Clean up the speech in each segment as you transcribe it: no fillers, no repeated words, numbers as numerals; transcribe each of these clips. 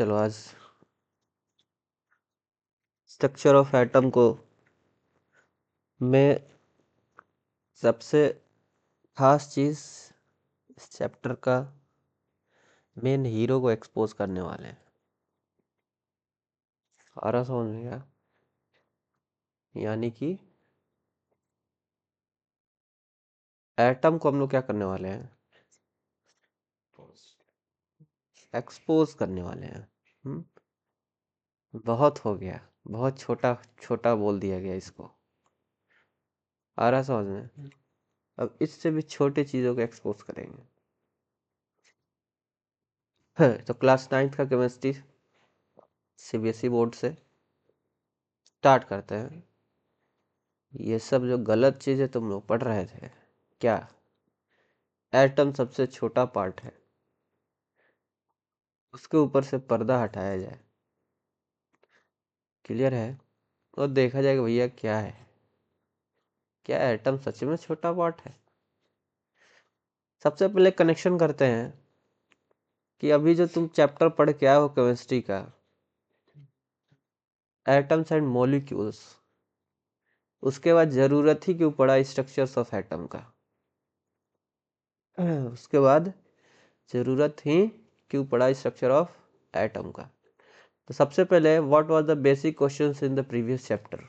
चलो आज structure of atom को मैं सबसे खास चीज़ इस चैप्टर का मेन हीरो को एक्सपोज करने वाले हैं। आ रहा समझ में क्या? यानी कि एटम को हम लोग क्या करने वाले हैं? एक्सपोज करने वाले हैं। बहुत हो गया, बहुत छोटा छोटा बोल दिया गया इसको। आ रहा समझ में? अब इससे भी छोटी चीज़ों को एक्सपोज करेंगे। तो क्लास 9th का केमिस्ट्री सीबीएसई बोर्ड से स्टार्ट करते हैं। ये सब जो गलत चीज़ें तुम लोग पढ़ रहे थे, क्या एटम सबसे छोटा पार्ट है, उसके ऊपर से पर्दा हटाया जाए, क्लियर है, और देखा जाएगा भैया क्या है, क्या एटम सच में छोटा पार्ट है। सबसे पहले कनेक्शन करते हैं कि अभी जो तुम चैप्टर पढ़ के आए हो केमिस्ट्री का, एटम्स एंड मॉलिक्यूल्स, उसके बाद जरूरत ही क्यों पड़ा स्ट्रक्चर्स ऑफ एटम का? उसके बाद जरूरत ही क्यों पड़ा स्ट्रक्चर ऑफ एटम का? तो सबसे पहले what was the basic questions in the previous chapter?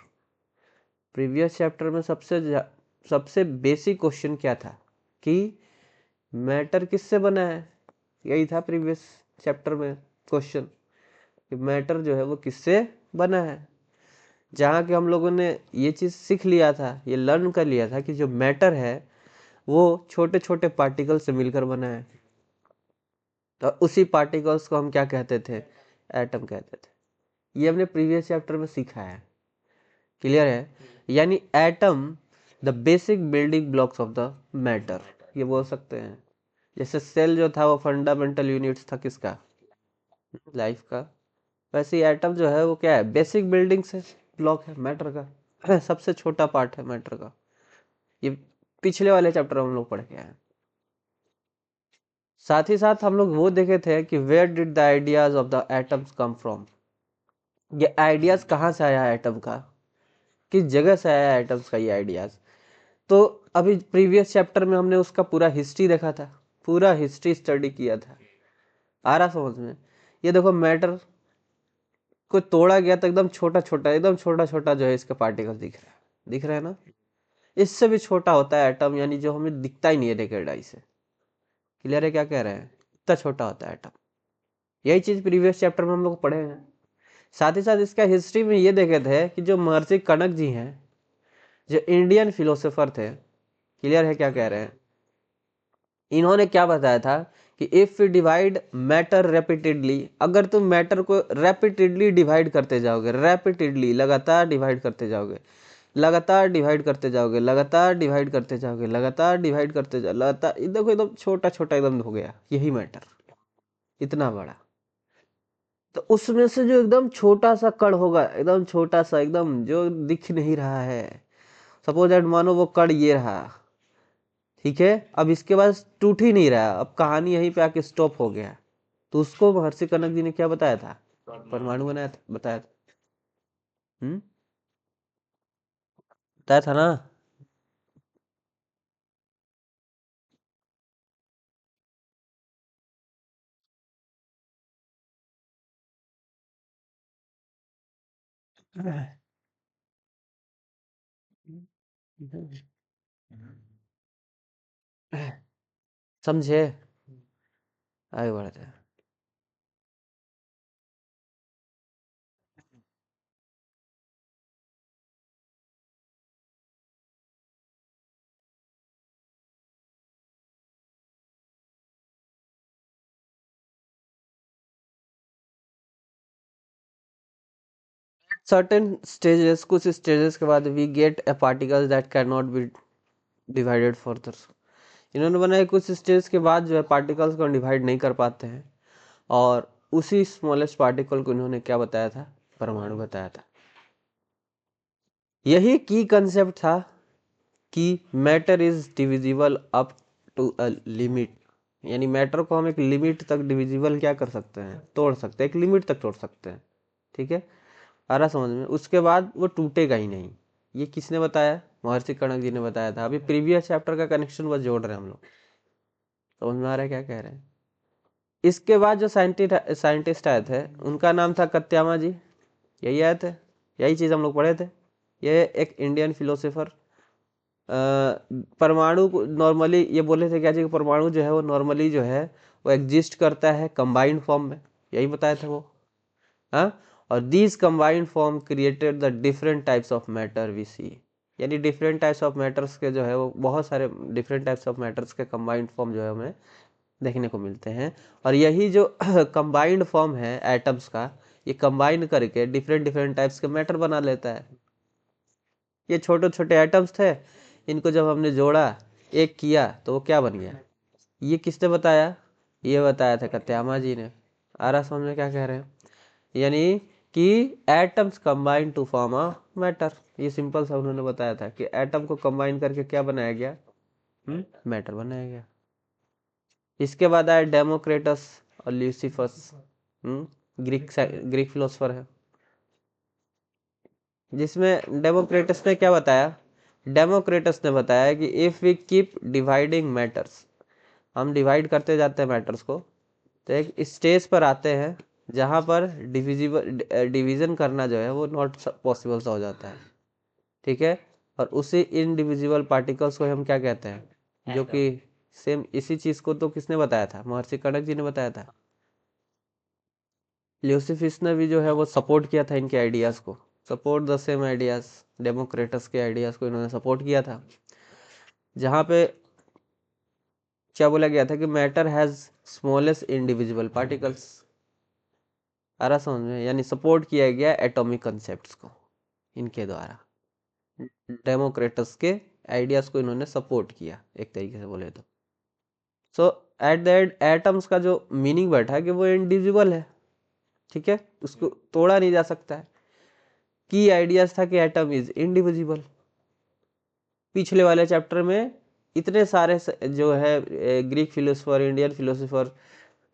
Previous chapter में सबसे बेसिक क्वेश्चन क्या था कि मैटर किससे बना है? यही था प्रीवियस चैप्टर में क्वेश्चन कि मैटर जो है वो किससे बना है। जहाँ कि हम लोगों ने ये चीज़ सीख लिया था, ये लर्न कर लिया था कि जो मैटर है वो छोटे छोटे पार्टिकल से मिलकर बना है। तो उसी पार्टिकल्स को हम क्या कहते थे? एटम कहते थे। ये हमने प्रीवियस चैप्टर में सीखा है, क्लियर है? यानी atom the basic building blocks of the matter, ये बोल सकते हैं। जैसे सेल जो था वो फंडामेंटल यूनिट्स था किसका? लाइफ का। वैसे ही एटम जो है वो क्या है? बेसिक बिल्डिंग से ब्लॉक है मैटर का, सबसे छोटा पार्ट है मैटर का। ये पिछले वाले चैप्टर हम लोग पढ़ के आए। साथ ही साथ हम लोग वो देखे थे कि where did the ideas of the atoms come from. ये आइडियाज कहाँ से आया एटम का, किस जगह से आया एटम्स का ये आइडियाज? तो अभी प्रीवियस चैप्टर में हमने उसका पूरा हिस्ट्री देखा था, पूरा हिस्ट्री स्टडी किया था। आ रहा समझ में? ये देखो मैटर को तोड़ा गया तो एकदम छोटा छोटा, एकदम छोटा छोटा जो है इसका पार्टिकल दिख रहा है, दिख रहा है ना? इससे भी छोटा होता है एटम, यानी जो हमें दिखता ही नहीं है नेकेड आई से। क्लियर है क्या कह रहे हैं? इतना छोटा होता है एटम। यही चीज प्रीवियस चैप्टर में हम लोग पढ़े हैं। साथ ही साथ इसका हिस्ट्री में ये देखे थे कि जो महर्षि कनक जी हैं, जो इंडियन फिलोसोफर थे, क्लियर है क्या कह रहे हैं? इन्होंने क्या बताया था कि if you divide matter repeatedly, अगर तुम मैटर को रेपिटेडली डिवाइड करते जाओगे, रेपिटेडली लगातार डिवाइड करते जाओगे, लगातार डिवाइड करते जाओगे, लगातार डिवाइड करते जाओगे, लगातार डिवाइड करते जाओ, लगातार, देखो एकदम छोटा छोटा एकदम हो गया यही मैटर, इतना बड़ा। तो उसमें से जो एकदम छोटा सा कण होगा, एकदम छोटा सा, एकदम जो दिख नहीं रहा है, सपोज दैट मानो वो कण ये रहा, ठीक है, अब इसके बाद टूट ही नहीं रहा, अब कहानी यहीं पे आके स्टॉप हो गया। तो उसको महर्षि कनक जी ने क्या बताया था? परमाणु बनाया था, बताया था। बताया था ना? समझे? आगे बढ़ते हैं। सर्टेन स्टेजेस, कुछ स्टेजेस के बाद we get a particle that can not be divided further. इन्होंने बनाया कुछ स्टेज के बाद जो है पार्टिकल्स को डिवाइड नहीं कर पाते हैं, और उसी स्मॉलेस्ट पार्टिकल को इन्होंने क्या बताया था? परमाणु बताया था। यही की कंसेप्ट था कि matter is divisible up to a limit, यानी मैटर को हम एक लिमिट तक डिविजिबल क्या कर सकते हैं, तोड़ सकते हैं, एक लिमिट तक तोड़ सकते हैं। ठीक है, आ रहा समझ में। उसके बाद वो टूटेगा ही नहीं। ये किसने बताया? महर्षि कणक जी ने बताया था। अभी प्रीवियस चैप्टर का कनेक्शन बस जोड़ रहे हैं हम लोग। समझ में आ रहा है क्या कह रहे हैं? इसके बाद जो साइंटिस्ट आए थे उनका नाम था कत्यामा जी। यही आए थे, यही चीज़ हम लोग पढ़े थे। ये एक इंडियन फिलोसोफर परमाणु को नॉर्मली ये बोले थे क्या जी, परमाणु जो है वो नॉर्मली जो है वो एग्जिस्ट करता है कंबाइंड फॉर्म में, यही बताया था वो। हाँ, और these combined form created the different types of matter we see. यानी डिफरेंट टाइप्स ऑफ मैटर्स के जो है वो बहुत सारे डिफरेंट टाइप्स ऑफ मैटर्स के कंबाइंड फॉर्म जो है हमें देखने को मिलते हैं। और यही जो कंबाइंड फॉर्म है एटम्स का, ये कंबाइन करके डिफरेंट डिफरेंट टाइप्स के मैटर बना लेता है। ये छोटे छोटे एटम्स थे, इनको जब हमने जोड़ा, एक किया, तो वो क्या बन गया? ये किसने बताया? ये बताया था कत्यामा जी ने। आ रहा समझ में क्या कह रहे हैं? यानी कि atoms combine to form a matter. ये सिंपल सा उन्होंने बताया था कि एटम को कंबाइन करके क्या बनाया गया? मैटर बनाया गया। इसके बाद आया डेमोक्रेटस और ल्यूसिफस। ग्रीक फिलोसफर है, जिसमें डेमोक्रेटस ने क्या बताया? डेमोक्रेटस ने बताया कि if we keep dividing matters, हम डिवाइड करते जाते हैं मैटर्स को, तो एक स्टेज पर आते हैं जहाँ पर डिवीजन करना जो है वो नॉट पॉसिबल सा हो जाता है। ठीक है, और उसी इनडिविजिबल पार्टिकल्स को हम क्या कहते हैं? जो कि सेम इसी चीज को तो किसने बताया था? महर्षि कणक जी ने बताया था। ल्यूसिफिस ने भी जो है वो सपोर्ट किया था इनके आइडियाज को, support the same ideas. Democritus के आइडियाज को इन्होंने सपोर्ट किया था, जहाँ पे क्या बोला गया था कि matter has smallest individual particles. आ रहा समझ में? यानी सपोर्ट किया गया एटॉमिक कंसेप्ट्स को इनके द्वारा। डेमोक्रेटस के आइडियाज को इन्होंने सपोर्ट किया एक तरीके से बोले तो। सो एट द एंड एटम्स का जो मीनिंग बैठा है कि वो इंडिविजुअल है। ठीक है, उसको तोड़ा नहीं जा सकता है। की आइडियाज था कि एटम इज इंडिविजिबल। पिछले वाले चैप्टर में इतने सारे जो है ग्रीक फिलोसोफर, इंडियन फिलोसोफर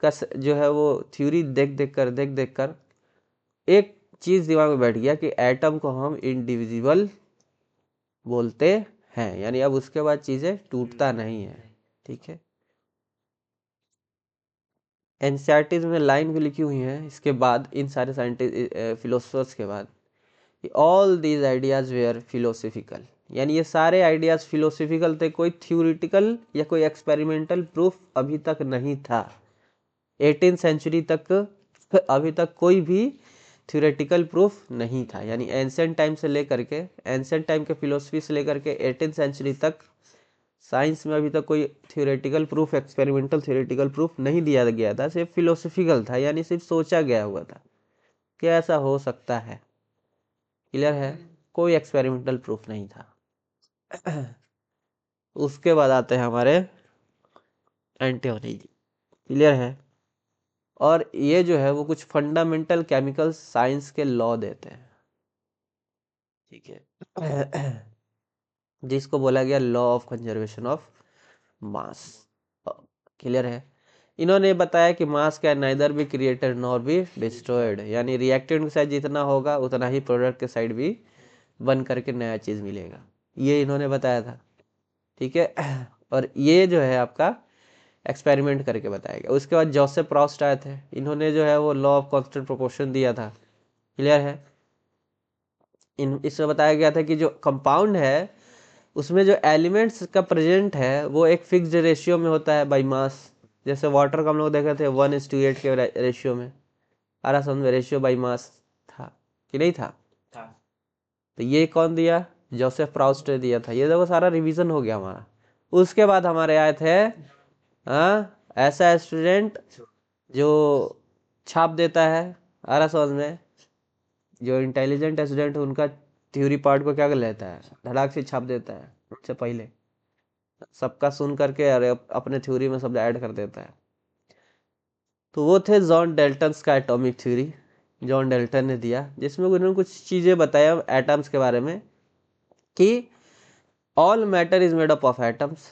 का जो है वो थ्योरी देख देख कर एक चीज दिमाग में बैठ गया कि एटम को हम इंडिविजिबल बोलते हैं। यानी अब उसके बाद चीजें टूटता नहीं है। ठीक है, एनसीईआरटी में लाइन भी लिखी हुई है इसके बाद, इन सारे साइंटिस्ट फिलोसफर्स के बाद, all these ideas were philosophical. यानी ये सारे आइडियाज फिलोसफिकल थे, कोई थ्योरिटिकल या कोई एक्सपेरिमेंटल प्रूफ अभी तक नहीं था। 18th सेंचुरी तक अभी तक कोई भी थ्योरेटिकल प्रूफ नहीं था। यानी एंशिएंट टाइम से लेकर के, एंशिएंट टाइम के फिलोसफी से लेकर के 18th सेंचुरी तक साइंस में अभी तक कोई theoretical proof, experimental theoretical proof नहीं दिया गया था। सिर्फ फिलोसफिकल था, यानी सिर्फ सोचा गया हुआ था कि ऐसा हो सकता है। क्लियर है? कोई एक्सपेरिमेंटल प्रूफ नहीं था। उसके बाद आते हैं हमारे एंटियोनी जी। क्लियर है? और ये जो है वो कुछ फंडामेंटल केमिकल साइंस के लॉ देते हैं। ठीक है, जिसको बोला गया law of conservation of mass. Clear है? इन्होंने बताया कि मास can neither be created nor be destroyed. यानी रिएक्टेंट का साइज जितना होगा उतना ही प्रोडक्ट के साइड भी बन करके नया चीज मिलेगा, ये इन्होंने बताया था। ठीक है, और ये जो है आपका एक्सपेरिमेंट करके बताया गया। उसके बाद जोसेफ प्रॉस्ट आए थे, इन्होंने जो है वो लॉ ऑफ कांस्टेंट प्रोपोर्शन दिया था। क्लियर है? इसमें बताया गया था कि जो कंपाउंड है उसमें जो एलिमेंट्स का प्रेजेंट है वो एक फिक्स्ड रेशियो में होता है बाई मास। जैसे वाटर का हम लोग देखे थे 1:8 के रेशियो में। आ रहा समझ में? रेशियो बाई मास था कि नहीं था? तो ये कौन दिया? जोसेफ प्रॉस्ट ने दिया था। ये देखो सारा रिवीजन हो गया हमारा। उसके बाद हमारे आए थे ऐसा स्टूडेंट जो छाप देता है। आ रहा समझ में? जो इंटेलिजेंट स्टूडेंट है उनका थ्योरी पार्ट को क्या कर लेता है, धड़ाक से छाप देता है उससे पहले, सबका सुन करके अरे अपने थ्योरी में सब ऐड कर देता है। तो वो थे जॉन डेल्टन का एटॉमिक थ्योरी, जॉन डेल्टन ने दिया, जिसमें उन्होंने कुछ चीज़ें बताया एटम्स के बारे में कि all matter is made up of atoms.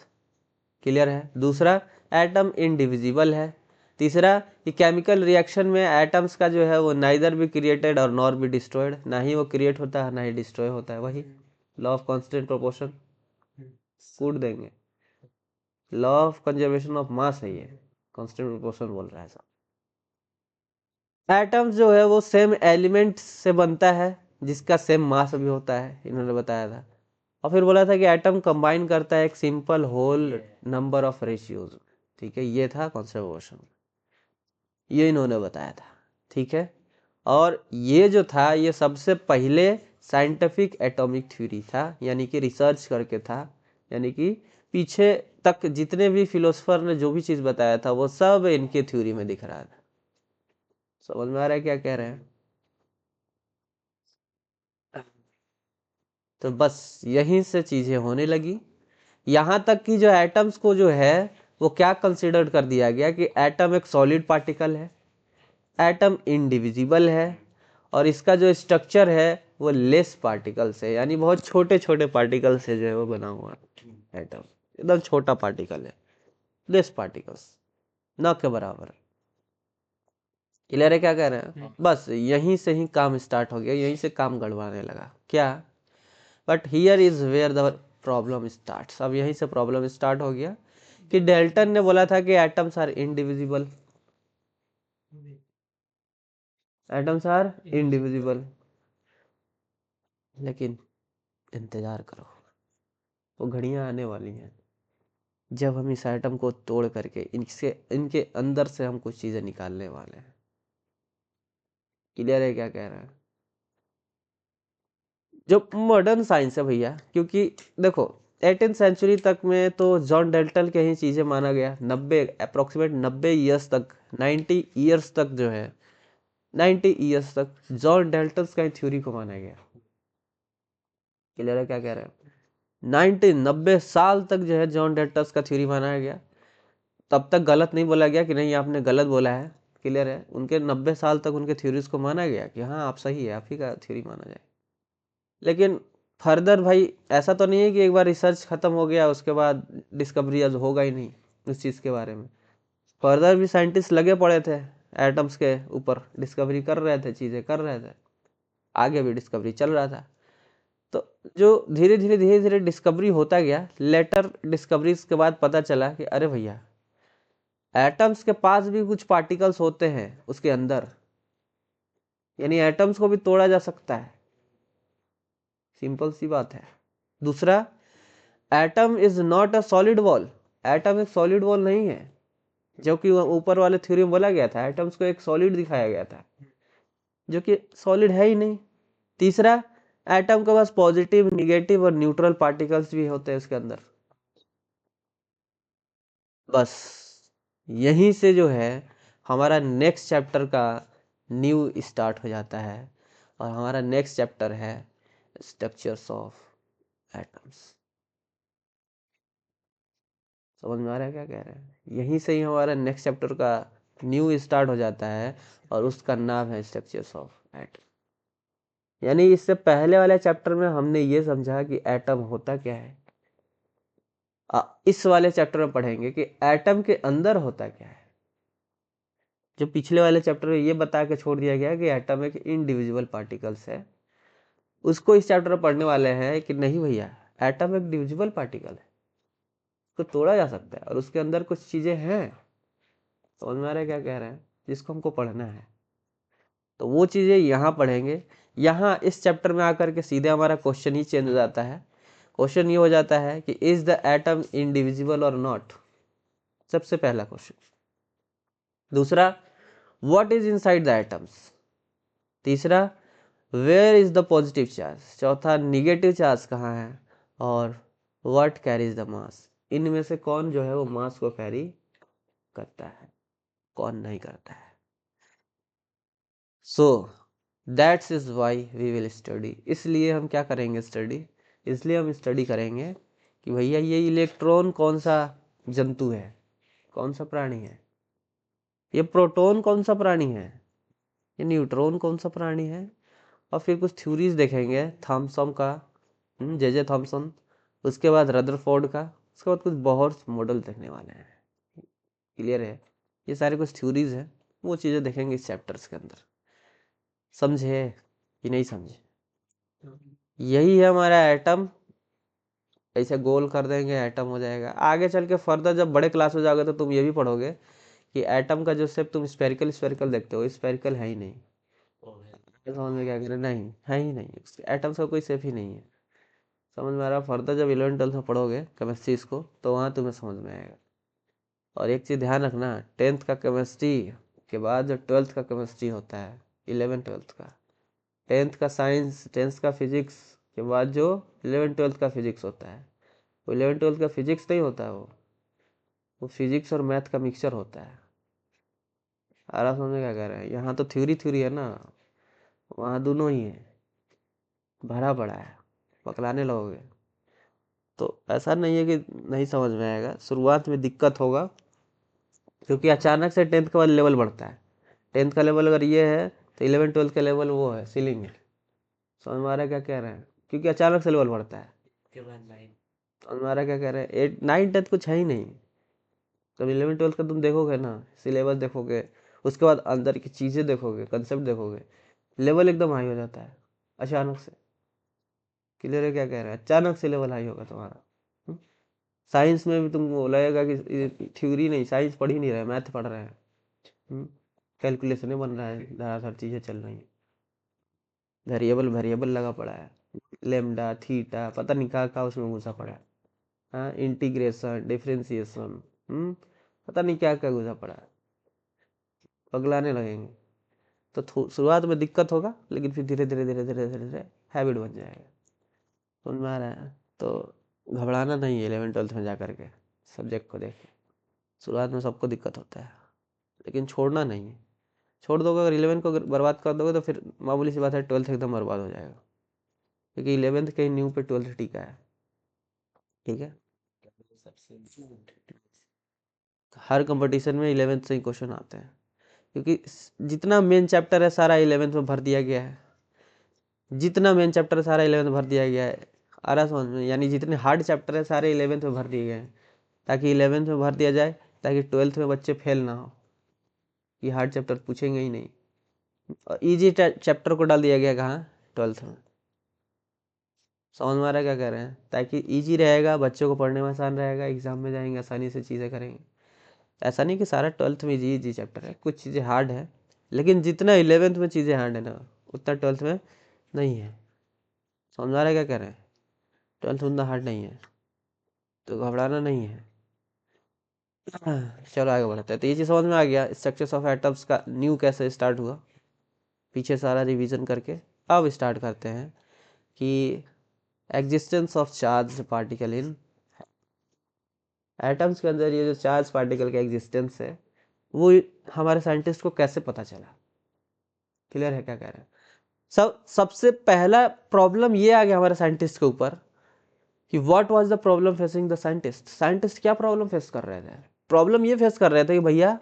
Clear है? दूसरा, एटम इनडिविजिबल है। तीसरा कि केमिकल रिएक्शन में एटम्स का जो है वो नाइदर भी क्रिएटेड और नॉर भी डिस्ट्रॉयड, ना ही वो क्रिएट होता है ना ही डिस्ट्रॉय होता है। वही लॉ ऑफ कांस्टेंट प्रोपोर्शन कूट देंगे, law of conservation of mass है ये, कांस्टेंट प्रोपोर्शन बोल रहा है सब। एटम्स जो है वो सेम एलिमेंट से बनता है जिसका सेम मास भी होता है, इन्होंने बताया था। और फिर बोला था कि एटम कंबाइन करता है एक simple whole number of ratios. ठीक है, ये था कॉन्सेप्ट, ये इन्होंने बताया था। ठीक है, और ये जो था ये सबसे पहले साइंटिफिक एटॉमिक थ्योरी था, यानी कि रिसर्च करके था, यानी कि पीछे तक जितने भी फिलोसफर ने जो भी चीज़ बताया था वो सब इनके थ्योरी में दिख रहा था। समझ में आ रहा है क्या कह रहे हैं? तो बस यहीं से चीज़ें होने लगी, यहाँ तक कि जो एटम्स को जो है वो क्या कंसिडर कर दिया गया कि एटम एक सॉलिड पार्टिकल है, एटम इंडिविजिबल है, और इसका जो स्ट्रक्चर है वो लेस पार्टिकल से, यानी बहुत छोटे छोटे पार्टिकल से जो है वो बना हुआ है। एटम एकदम छोटा पार्टिकल है, लेस पार्टिकल्स, ना के बराबर। क्लियर है क्या कह रहे हैं? बस यहीं से ही काम स्टार्ट हो गया, यहीं से काम गड़बड़ाने लगा क्या। But here is where the problem starts. अब यहीं से प्रॉब्लम स्टार्ट हो गया कि डेल्टन ने बोला था कि atoms are indivisible, atoms are indivisible, लेकिन इंतजार करो, वो घड़ियां आने वाली हैं जब हम इस एटम को तोड़ करके इनके अंदर से हम कुछ चीजें निकालने वाले हैं। क्लियर है क्या कह रहे हैं? जो मॉडर्न साइंस है भैया, क्योंकि देखो 18th सेंचुरी तक में तो जॉन डेल्टन के ही चीजें माना गया, 90 अप्रोक्सीमेट 90 ईयर्स तक, 90 ईयर्स तक जो है, 90 ईयर्स तक जॉन डेल्टन का ही थ्योरी को माना गया। क्लियर है क्या कह रहे हैं? 90 साल तक जो है जॉन डेल्टन का थ्योरी माना गया, तब तक गलत नहीं बोला गया कि नहीं आपने गलत बोला है। क्लियर है? उनके 90 साल तक उनके थ्योरीज को माना गया कि हाँ आप सही है, आप ही का थ्योरी माना जाए। लेकिन फर्दर भाई ऐसा तो नहीं है कि एक बार रिसर्च खत्म हो गया उसके बाद डिस्कवरी आज होगा ही नहीं उस चीज़ के बारे में। फर्दर भी साइंटिस्ट लगे पड़े थे एटम्स के ऊपर, डिस्कवरी कर रहे थे, चीज़ें कर रहे थे, आगे भी डिस्कवरी चल रहा था। तो जो धीरे धीरे डिस्कवरी होता गया, लेटर डिस्कवरीज के बाद पता चला कि अरे भैया एटम्स के पास भी कुछ पार्टिकल्स होते हैं उसके अंदर, यानी एटम्स को भी तोड़ा जा सकता है। सिंपल सी बात है। दूसरा, atom is not a solid wall, atom एक सॉलिड वॉल नहीं है, जो कि ऊपर वाले थ्योरी में बोला गया था एटम्स को एक सॉलिड दिखाया गया था, जो कि सॉलिड है ही नहीं। तीसरा, एटम के पास पॉजिटिव, निगेटिव और न्यूट्रल पार्टिकल्स भी होते हैं उसके अंदर। बस यहीं से जो है हमारा नेक्स्ट चैप्टर का न्यू स्टार्ट हो जाता है, और हमारा नेक्स्ट चैप्टर है स्ट्रक्चर्स ऑफ एटम्स। समझ में आ रहा है क्या कह रहे हैं? यहीं से ही हमारा नेक्स्ट चैप्टर का न्यू स्टार्ट हो जाता है, और उसका नाम है स्ट्रक्चर्स ऑफ एटम। यानी इससे पहले वाले चैप्टर में हमने ये समझा कि एटम होता क्या है, इस वाले चैप्टर में पढ़ेंगे कि एटम के अंदर होता क्या है। जो पिछले वाले चैप्टर में ये बता के छोड़ दिया गया कि एटम एक इंडिविजुअल पार्टिकल्स है, उसको इस चैप्टर में पढ़ने वाले हैं कि नहीं भैया एटम एक डिविजिबल पार्टिकल है, उसको तोड़ा जा सकता है और उसके अंदर कुछ चीजें हैं। समझ में आ रहा है क्या कह रहे हैं? जिसको हमको पढ़ना है, तो वो चीजें यहाँ पढ़ेंगे। यहाँ इस चैप्टर में आकर के सीधे हमारा क्वेश्चन ही चेंज हो जाता है। क्वेश्चन ये हो जाता है कि इज द एटम इंडिविजिबल और नॉट, सबसे पहला क्वेश्चन। दूसरा, what is inside the atoms. तीसरा, where is the positive charge. चौथा, निगेटिव चार्ज कहाँ है। और व्हाट कैरीज द मास, इनमें से कौन जो है वो मास को कैरी करता है, कौन नहीं करता है। So that's is why we will study. इसलिए हम क्या करेंगे स्टडी, इसलिए हम स्टडी करेंगे कि भैया ये इलेक्ट्रॉन कौन सा जंतु है, कौन सा प्राणी है, ये प्रोटॉन कौन सा प्राणी है, ये न्यूट्रॉन कौन सा प्राणी है। और फिर कुछ थ्योरीज देखेंगे थॉमसन का, जे थॉमसन, उसके बाद रदरफोर्ड का, उसके बाद कुछ बहुत मॉडल देखने वाले हैं। क्लियर है? ये सारे कुछ थ्योरीज हैं, वो चीज़ें देखेंगे इस चैप्टर्स के अंदर। समझे कि नहीं समझे? यही है हमारा एटम। ऐसे गोल कर देंगे एटम हो जाएगा। आगे चल के फर्दर जब बड़े क्लास हो जाओगे तो तुम ये भी पढ़ोगे कि एटम का जो शेप तुम स्फेरिकल स्फेरिकल देखते हो, स्फेरिकल है ही नहीं। समझ में क्या करें? नहीं है ही नहीं, एटम्स का कोई शेप ही नहीं है। समझ में आ रहा? फर्दर जब 11th 12th में पढ़ोगे केमिस्ट्री इसको, तो वहाँ तुम्हें समझ में आएगा। और एक चीज़ ध्यान रखना, 10th का केमिस्ट्री के बाद जो 12th का केमिस्ट्री होता है, 11th 12th का, 10th का साइंस, 10th का फिजिक्स के बाद जो 11th 12th का फिजिक्स होता है, वो 11th 12th का फिजिक्स नहीं होता है, वो फिजिक्स और मैथ का मिक्सचर होता है। आ रहा समझ में क्या कह रहे हैं? यहाँ तो थ्योरी थ्योरी है ना, वहाँ दोनों ही है, भरा पड़ा है, पकड़ाने लगोगे तो ऐसा नहीं है कि नहीं समझ में आएगा। शुरुआत में दिक्कत होगा, क्योंकि अचानक से 10th के बाद लेवल बढ़ता है। 10th का लेवल अगर ये है तो 11th 12th का लेवल वो है, सीलिंग है। समझ में आ रहा है क्या कह रहे हैं? क्योंकि अचानक से लेवल बढ़ता है। समझ में आ रहा है क्या कह रहे हैं? 8 9 10 कुछ है ही नहीं। जब 11th 12th का तुम देखोगे ना, सिलेबस देखोगे, उसके बाद अंदर की चीज़ें देखोगे, कंसेप्ट देखोगे, लेवल एकदम हाई हो जाता है अचानक से। क्लियर है क्या कह रहे हैं? अचानक से लेवल हाई होगा तुम्हारा। साइंस में भी तुमको लगेगा कि थ्योरी नहीं, साइंस पढ़ ही नहीं रहे, मैथ पढ़ रहे हैं। कैलकुलेशनें बन रहा है, धड़ाधड़ चीज़ें चल रही हैं, वेरिएबल वेरिएबल लगा पड़ा है, लेमडा थीटा पता नहीं कहाँ उसमें घुसा पड़ा है। हाँ, इंटीग्रेशन डिफरेंशिएशन, पता नहीं क्या क्या घुसा पड़ा है, पगलाने लगेंगे। तो शुरुआत में दिक्कत होगा, लेकिन फिर धीरे धीरे धीरे धीरे धीरे धीरे हैबिट बन जाएगा। समझ में आ रहा है? तो घबराना नहीं है 11th 12th में जा करके सब्जेक्ट को देख के। शुरुआत में सबको दिक्कत होता है, लेकिन छोड़ना नहीं है। छोड़ दोगे अगर 11 को अगर बर्बाद कर दोगे तो फिर मामूली सी बात है 12th एकदम बर्बाद हो जाएगा, क्योंकि 11th के न्यू पे 12th टीका है। ठीक है, हर कंपटीशन में 11th से ही क्वेश्चन आते हैं, क्योंकि जितना मेन चैप्टर है सारा 11th में भर दिया गया है। जितना मेन चैप्टर सारा 11th भर दिया गया है, आ रहा समझ में? यानी जितने हार्ड चैप्टर है सारे 11th में भर दिए गए हैं, ताकि 11th में भर दिया जाए, ताकि 12th में बच्चे फेल ना हो, कि हार्ड चैप्टर पूछेंगे ही नहीं। और ईजी चैप्टर को डाल दिया गया कहाँ? 12th में। समझ में आ रहा है क्या कह रहे हैं? ताकि इजी रहेगा, बच्चों को पढ़ने में आसान रहेगा, एग्जाम में जाएंगे आसानी से चीज़ें करेंगे। ऐसा नहीं कि सारा 12th में इजी इजी चैप्टर है, कुछ चीज़ें हार्ड है, लेकिन जितना 11th में चीज़ें हार्ड है ना, उतना 12th में नहीं है। समझ आ रहा है क्या कह रहे हैं? 12th में उतना हार्ड नहीं है, तो घबराना नहीं है। चलो आगे बढ़ते हैं। तो ये चीज़ समझ में आ गया, स्ट्रक्चर्स ऑफ एटम्स का न्यू कैसे स्टार्ट हुआ, पीछे सारा रिवीजन करके। अब स्टार्ट करते हैं कि existence of charge particle in atoms के अंदर, ये जो चार्ज पार्टिकल का एग्जिस्टेंस है वो हमारे साइंटिस्ट को कैसे पता चला। क्लियर है क्या कह रहे हैं? सबसे पहला प्रॉब्लम ये आ गया हमारे साइंटिस्ट के ऊपर कि what was the problem facing the scientist. Scientist क्या प्रॉब्लम फेस कर रहे थे? प्रॉब्लम ये फेस कर रहे थे कि भैया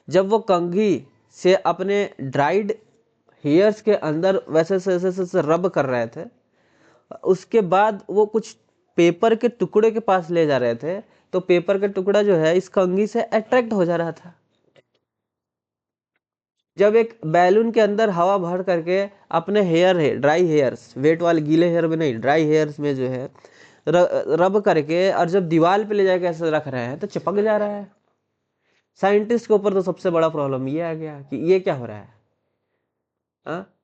जब वो कंघी से अपने ड्राइड हेयर्स के अंदर वैसे वैसे रब कर रहे थे, उसके बाद वो कुछ पेपर के टुकड़े के पास ले जा रहे थे, तो पेपर का टुकड़ा जो है इस कंघी से अट्रैक्ट हो जा रहा था। जब एक बैलून के अंदर हवा भर करके अपने हेयर है, ड्राई हेयर्स, वेट वाले गीले हेयर में नहीं, ड्राई हेयर्स में जो है रब करके, और जब दीवार पे ले जाके ऐसे रख रहे हैं तो चिपक जा रहा है। साइंटिस्ट के ऊपर तो सबसे बड़ा प्रॉब्लम ये आ गया कि ये क्या हो रहा है। हाँ,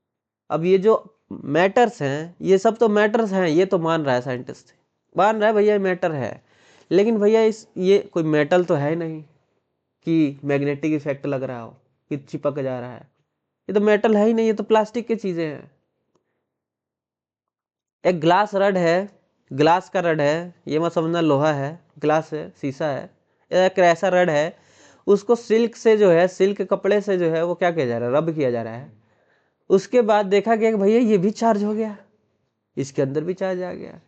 अब ये जो मैटर्स हैं, ये सब तो मैटर्स हैं, ये तो मान रहा है साइंटिस्ट, मान रहा है भैया मैटर है, लेकिन भैया ये कोई मेटल तो है नहीं कि मैग्नेटिक इफेक्ट लग रहा हो कि चिपक जा रहा है। ये तो मेटल है ही नहीं, ये तो प्लास्टिक की चीजें हैं। एक ग्लास रड है, ग्लास का रड है, ये मत समझना लोहा है, ग्लास है, शीशा है, एक ऐसा रड है, उसको सिल्क से जो है, सिल्क कपड़े से जो है वो क्या किया जा रहा है, रब किया जा रहा है। उसके बाद देखा गया कि भैया ये भी चार्ज हो गया, इसके अंदर भी चार्ज आ गया,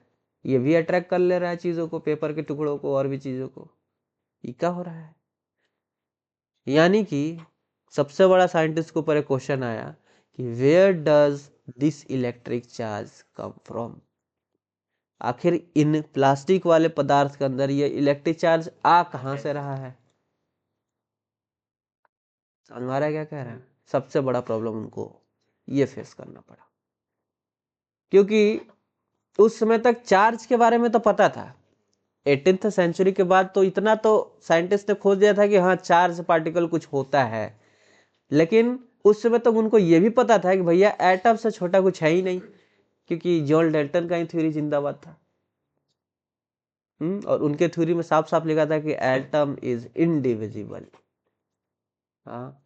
ये भी अट्रैक्ट कर ले रहा है चीजों को, पेपर के टुकड़ों को और भी चीजों को। ये क्या हो रहा है? यानी कि सबसे बड़ा साइंटिस्ट के ऊपर एक क्वेश्चन आया कि where does this electric charge come from. आखिर इन प्लास्टिक वाले पदार्थ के अंदर ये इलेक्ट्रिक चार्ज आ कहाँ से रहा है? समझ में आ रहा है क्या कह रहे हैं? सबसे बड़ा प्रॉब्लम उनको ये फेस करना पड़ा, क्योंकि उस समय तक चार्ज के बारे में तो पता था। 18th सेंचुरी के बाद तो इतना तो साइंटिस्ट ने खोज दिया था कि हाँ चार्ज पार्टिकल कुछ होता है, लेकिन उस समय तक उनको ये भी पता था कि भैया एटम से छोटा कुछ है ही नहीं, क्योंकि जॉन डाल्टन का ही थ्योरी जिंदाबाद था। और उनके थ्योरी में साफ साफ लिखा था कि एटम इज इनडिविजिबल। हाँ,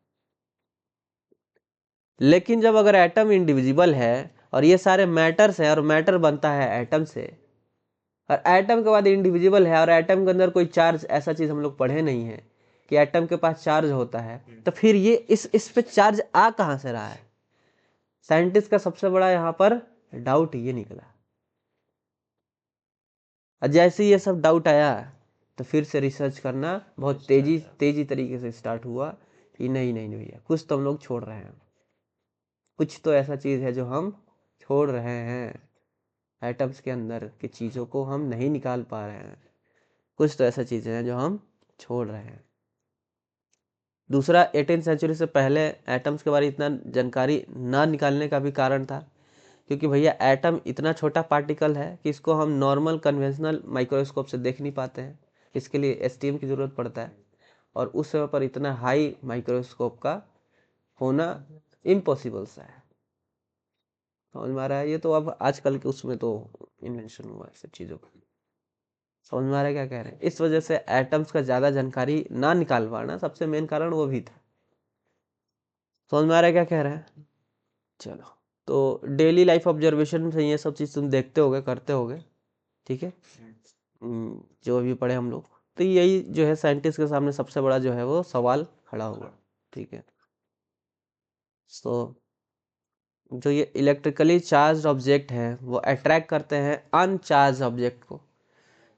लेकिन जब अगर एटम इंडिविजिबल है और ये सारे मैटर्स है और मैटर बनता है एटम से, और एटम के बाद इंडिविजिबल है और एटम के अंदर कोई चार्ज, ऐसा चीज हम लोग पढ़े नहीं है कि एटम के पास चार्ज होता है, तो फिर ये इस पे चार्ज आ कहां से रहा है? साइंटिस्ट का सबसे बड़ा यहाँ पर डाउट ये निकला। और जैसे ये सब डाउट आया तो फिर से रिसर्च करना बहुत तेजी तरीके से स्टार्ट हुआ कि नहीं नहीं नहीं भैया, कुछ तो हम लोग छोड़ रहे हैं, कुछ तो ऐसा चीज है जो हम छोड़ रहे हैं, एटम्स के अंदर की चीजों को हम नहीं निकाल पा रहे हैं, कुछ तो ऐसा चीजें हैं जो हम छोड़ रहे हैं। दूसरा, 18th सेंचुरी से पहले एटम्स के बारे में इतना जानकारी ना निकालने का भी कारण था, क्योंकि भैया एटम इतना छोटा पार्टिकल है कि इसको हम नॉर्मल कन्वेंशनल माइक्रोस्कोप से देख नहीं पाते हैं, इसके लिए एसटीएम की ज़रूरत पड़ता है, और उस समय पर इतना हाई माइक्रोस्कोप का होना इम्पॉसिबल सा है। समझ में आ रहा है? ये तो अब आजकल के उसमें तो इन्वेंशन हुआ है सब चीज़ों का। समझ में आ रहा है क्या कह रहे हैं? इस वजह से एटम्स का ज़्यादा जानकारी ना निकाल पाना सबसे मेन कारण वो भी था। समझ में आ रहा है क्या कह रहे हैं? चलो, तो डेली लाइफ ऑब्जर्वेशन से ये सब चीज़ तुम देखते होगे, करते होगे, ठीक है। जो भी पढ़े हम लोग, तो यही जो है साइंटिस्ट के सामने सबसे बड़ा जो है वो सवाल खड़ा हुआ, ठीक है। तो जो ये इलेक्ट्रिकली चार्ज ऑब्जेक्ट है वो अट्रैक्ट करते हैं अनचार्ज ऑब्जेक्ट को,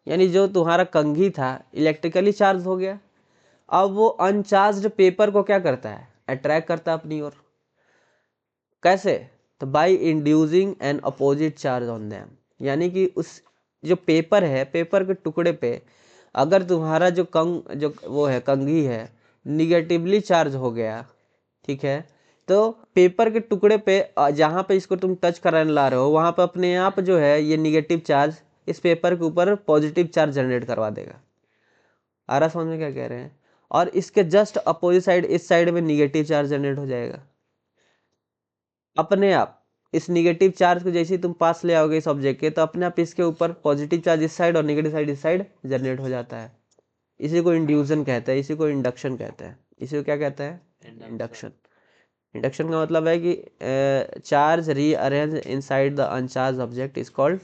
यानी जो तुम्हारा कंघी था इलेक्ट्रिकली चार्ज हो गया, अब वो अनचार्ज्ड पेपर को क्या करता है? अट्रैक्ट करता है अपनी ओर। कैसे? तो by inducing an opposite charge on them, यानी कि उस जो पेपर है, पेपर के टुकड़े पे अगर तुम्हारा जो वो है कंघी है निगेटिवली चार्ज हो गया, ठीक है, तो पेपर के टुकड़े पे जहाँ पे इसको तुम टच कराने ला रहे हो वहाँ पे अपने आप जो है ये निगेटिव चार्ज इस पेपर के ऊपर पॉजिटिव चार्ज जनरेट करवा देगा। आ रहा समझ में क्या कह रहे हैं? और इसके जस्ट अपोजिट साइड, इस साइड में निगेटिव चार्ज जनरेट हो जाएगा अपने आप। इस निगेटिव चार्ज को जैसे ही तुम पास ले आओगे इस ऑब्जेक्ट के, तो अपने आप इसके ऊपर पॉजिटिव चार्ज इस साइड और नेगेटिव साइड इस साइड जनरेट हो जाता है। इसी को इंड्यूजन कहते हैं, इसी को इंडक्शन कहते हैं। इसी को क्या कहते हैं? इंडक्शन। इंडक्शन का मतलब है कि charge rearrange inside the अनचार्ज object is called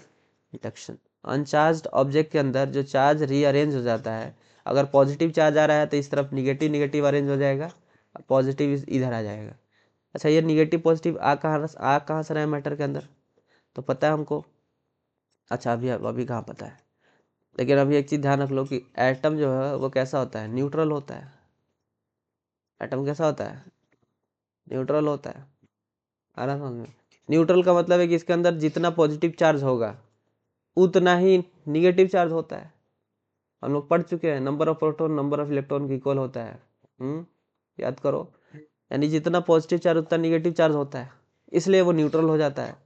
induction. अनचार्ज object के अंदर जो चार्ज रीअरेंज हो जाता है, अगर पॉजिटिव चार्ज आ रहा है तो इस तरफ निगेटिव निगेटिव अरेंज हो जाएगा, पॉजिटिव इधर आ जाएगा। अच्छा, ये निगेटिव पॉजिटिव आ कहाँ से रहा है मैटर के अंदर? तो पता है हमको। अच्छा, अभी कहाँ पता है? लेकिन अभी एक चीज़ ध्यान रख लो कि एटम जो है वो कैसा होता है? न्यूट्रल होता है। एटम कैसा होता है? न्यूट्रल होता है। आ रहा समझ में? न्यूट्रल का मतलब है कि इसके अंदर जितना पॉजिटिव चार्ज होगा उतना ही निगेटिव चार्ज होता है। हम लोग पढ़ चुके हैं, number of proton number of electron की इक्वल होता है। याद करो, यानी जितना पॉजिटिव चार्ज उतना निगेटिव चार्ज होता है, इसलिए वो न्यूट्रल हो जाता है।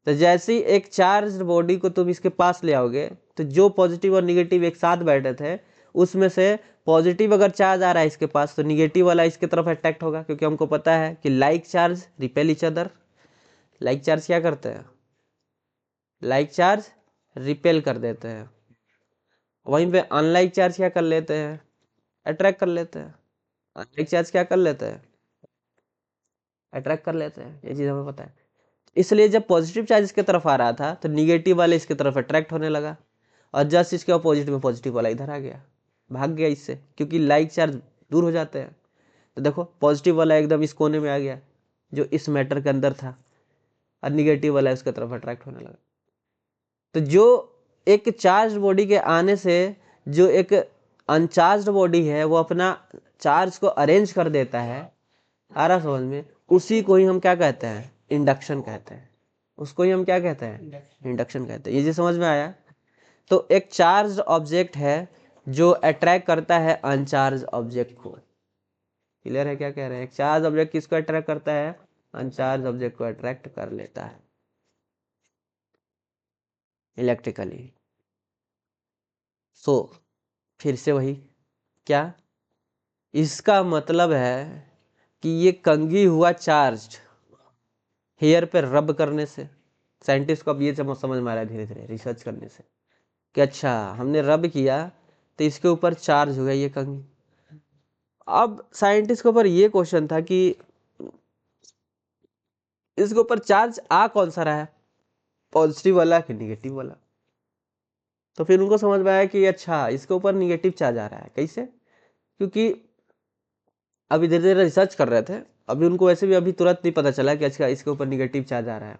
तो जैसे ही एक चार्ज बॉडी को तुम इसके पास ले आओगे, तो जो पॉजिटिव और निगेटिव एक साथ बैठे थे उसमें से पॉजिटिव अगर चार्ज आ रहा है इसके पास, तो निगेटिव वाला इसके तरफ अट्रैक्ट होगा, क्योंकि हमको पता है कि like charge repel each other. Like charge क्या करते हैं? लाइक चार्ज रिपेल कर देते हैं। वहीं पे अनलाइक चार्ज क्या कर लेते हैं? अट्रैक्ट कर लेते हैं। अनलाइक चार्ज क्या कर लेते हैं? अट्रैक्ट कर लेते हैं। ये चीज़ हमें पता है। इसलिए जब पॉजिटिव चार्ज इसके तरफ आ रहा था तो निगेटिव वाले इसके तरफ अट्रैक्ट होने लगा, और जस्ट इसके अपोजिट में पॉजिटिव वाला इधर आ गया, भाग गया इससे, क्योंकि लाइक चार्ज दूर हो जाते हैं। तो देखो, पॉजिटिव वाला एकदम इस कोने में आ गया जो इस मैटर के अंदर था, और निगेटिव वाला उसके तरफ अट्रैक्ट होने लगा। तो जो एक चार्ज बॉडी के आने से जो एक अनचार्ज बॉडी है वो अपना चार्ज को अरेंज कर देता है, आ रहा समझ में? उसी को ही हम क्या कहते हैं? इंडक्शन कहते हैं। उसको ही हम क्या कहते हैं? इंडक्शन कहते हैं। ये जी समझ में आया? तो एक चार्ज ऑब्जेक्ट है जो अट्रैक्ट करता है अनचार्ज ऑब्जेक्ट को, क्लियर है क्या कह रहे हैं? एक चार्ज ऑब्जेक्ट किसको अट्रैक्ट करता है? अनचार्ज ऑब्जेक्ट को अट्रैक्ट कर लेता है इलेक्ट्रिकली। सो फिर से वही, क्या इसका मतलब है कि ये कंघी हुआ चार्ज हेयर पे रब करने से। साइंटिस्ट को अब ये समझ में आ रहा है धीरे धीरे रिसर्च करने से कि अच्छा हमने रब किया तो इसके ऊपर चार्ज हो गया ये कंघी। अब साइंटिस्ट के ऊपर ये क्वेश्चन था कि इसके ऊपर चार्ज आ कौन सा रहा है, पॉजिटिव वाला कि निगेटिव वाला। तो फिर उनको समझ में आया कि अच्छा इसके ऊपर निगेटिव चार्ज आ रहा है। कैसे? क्योंकि अभी धीरे धीरे रिसर्च कर रहे थे, अभी उनको वैसे भी अभी तुरंत नहीं पता चला कि अच्छा इसके ऊपर निगेटिव चार्ज आ रहा है।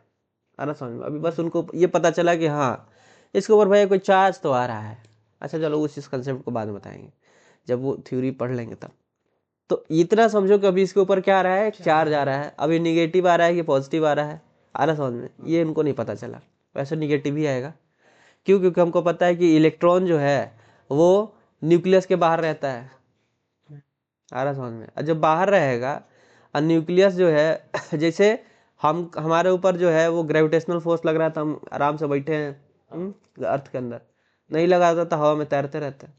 आ रहा समझ में? अभी बस उनको ये पता चला कि हाँ इसके ऊपर भैया कोई चार्ज तो आ रहा है। अच्छा चलो उस इस कंसेप्ट को बाद में बताएंगे जब वो थ्योरी पढ़ लेंगे तब। तो इतना समझो कि अभी इसके ऊपर क्या आ रहा है, चार्ज आ रहा है। अभी निगेटिव आ रहा है कि पॉजिटिव आ रहा है, आ रहा समझ में? ये इनको नहीं पता चला। वैसे निगेटिव ही आएगा। क्यों? क्योंकि हमको पता है कि इलेक्ट्रॉन जो है वो न्यूक्लियस के बाहर रहता है। आ रहा समझ में? और जब बाहर रहेगा और न्यूक्लियस जो है जैसे हम हमारे ऊपर जो है वो ग्रेविटेशनल फोर्स लग रहा था, हम आराम से बैठे हैं अर्थ के अंदर, नहीं लगा था तो हवा में तैरते रहते हैं।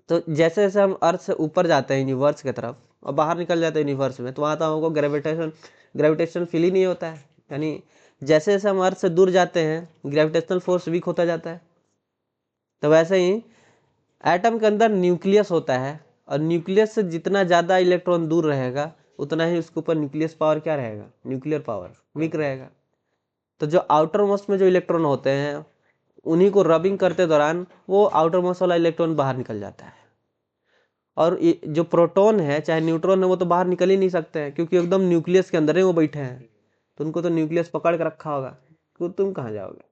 तो जैसे जैसे हम अर्थ से ऊपर जाते हैं यूनिवर्स की तरफ और बाहर निकल जाते हैं यूनिवर्स में, तो वहाँ तो हमको ग्रेविटेशन फील ही नहीं होता है। यानी जैसे जैसे हम अर्थ से दूर जाते हैं ग्रेविटेशनल फोर्स वीक होता जाता है। तो वैसे ही एटम के अंदर न्यूक्लियस होता है और न्यूक्लियस से जितना ज़्यादा इलेक्ट्रॉन दूर रहेगा उतना ही उसके ऊपर न्यूक्लियस पावर क्या रहेगा, न्यूक्लियर पावर वीक रहेगा। तो जो आउटर मोस्ट में जो इलेक्ट्रॉन होते हैं उन्हीं को रबिंग करते दौरान वो आउटर मोस्ट वाला इलेक्ट्रॉन बाहर निकल जाता है। और जो प्रोटॉन है चाहे न्यूट्रॉन है वो तो बाहर निकल ही नहीं सकते हैं क्योंकि एकदम न्यूक्लियस के अंदर ही वो बैठे हैं। तो उनको तो न्यूक्लियस पकड़ के रखा होगा, तो तुम कहाँ जाओगे?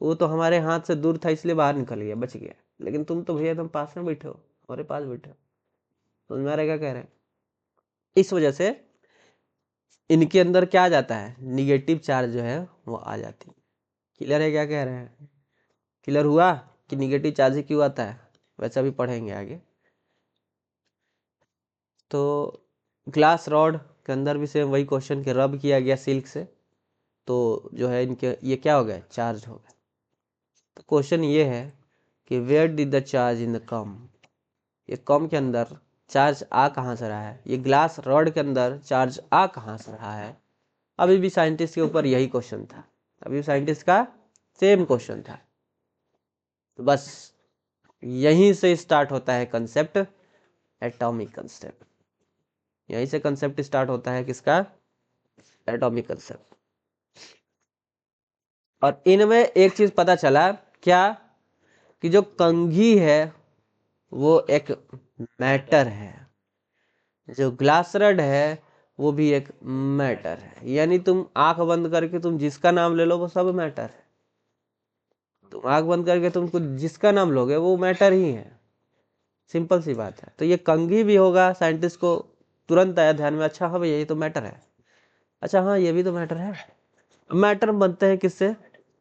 वो तो हमारे हाथ से दूर था इसलिए बाहर निकल गया, बच गया। लेकिन तुम तो भैया तुम पास में बैठे हो, हमारे पास बैठे हो। तो तुम्हारे क्या कह रहे हैं? इस वजह से इनके अंदर क्या आ जाता है, निगेटिव चार्ज जो है वो आ जाती है। क्लियर है क्या कह रहे हैं? क्लियर हुआ कि निगेटिव चार्ज ही क्यों आता है? वैसा भी पढ़ेंगे आगे। तो ग्लास रॉड के अंदर भी सेम वही क्वेश्चन के रब किया गया सिल्क से, तो जो है इनके ये क्या हो गया, चार्ज हो गया। तो क्वेश्चन ये है कि where did the charge in the come, ये कम के अंदर चार्ज आ कहाँ से रहा है, ये ग्लास रॉड के अंदर चार्ज आ कहाँ से रहा है। अभी भी साइंटिस्ट के ऊपर यही क्वेश्चन था, अभी साइंटिस्ट का सेम क्वेश्चन था। तो बस यहीं से स्टार्ट होता है कंसेप्ट, एटॉमिक कंसेप्ट। यहीं से कंसेप्ट स्टार्ट होता है किसका, एटॉमिक कंसेप्ट। और इनमें एक चीज पता चला क्या, कि जो कंघी है वो एक मैटर है, जो ग्लास रड है वो भी एक मैटर है। यानी तुम आंख बंद करके तुम जिसका नाम ले लो वो सब मैटर है। तुम आंख बंद करके तुम कुछ जिसका नाम लोगे वो मैटर ही है। सिंपल सी बात है। तो ये कंघी भी होगा, साइंटिस्ट को तुरंत आया ध्यान में, अच्छा हाँ भैया ये तो मैटर है, अच्छा हाँ ये भी तो मैटर है। मैटर बनते हैं किससे,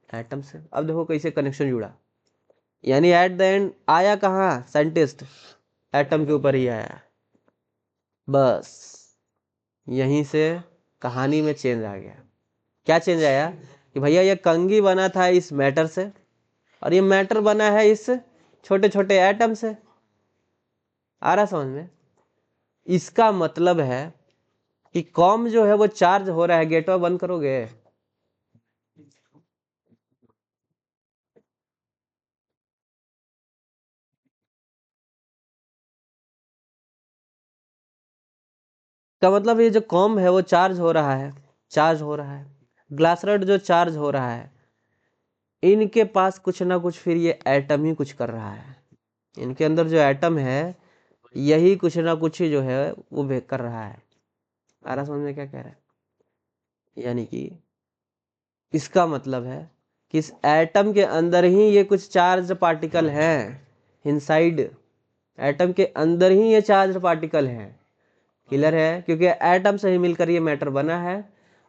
एटम से। अब देखो कैसे कनेक्शन जुड़ा, यानी एट द एंड आया कहाँ साइंटिस्ट, एटम के ऊपर ही आया। बस यहीं से कहानी में चेंज आ गया। क्या चेंज आया कि भैया ये कंघी बना था इस मैटर से और ये मैटर बना है इस छोटे छोटे एटम से। आ रहा समझ में? इसका मतलब है कि कॉम जो है वो चार्ज हो रहा है। गेटवा बंद करोगे? का मतलब ये जो कॉम है वो चार्ज हो रहा है, चार्ज हो रहा है। ग्लास रड जो चार्ज हो रहा है, इनके पास कुछ ना कुछ फिर ये एटम ही कुछ कर रहा है। इनके अंदर जो एटम है यही कुछ ना कुछ ही जो है वो कर रहा है। आ रहा समझ में क्या कह रहा है? यानी कि इसका मतलब है कि इस एटम के अंदर ही ये कुछ चार्ज पार्टिकल हैं, इनसाइड एटम के अंदर ही ये चार्ज पार्टिकल हैं। क्लियर है? क्योंकि एटम से ही मिलकर ये मैटर बना है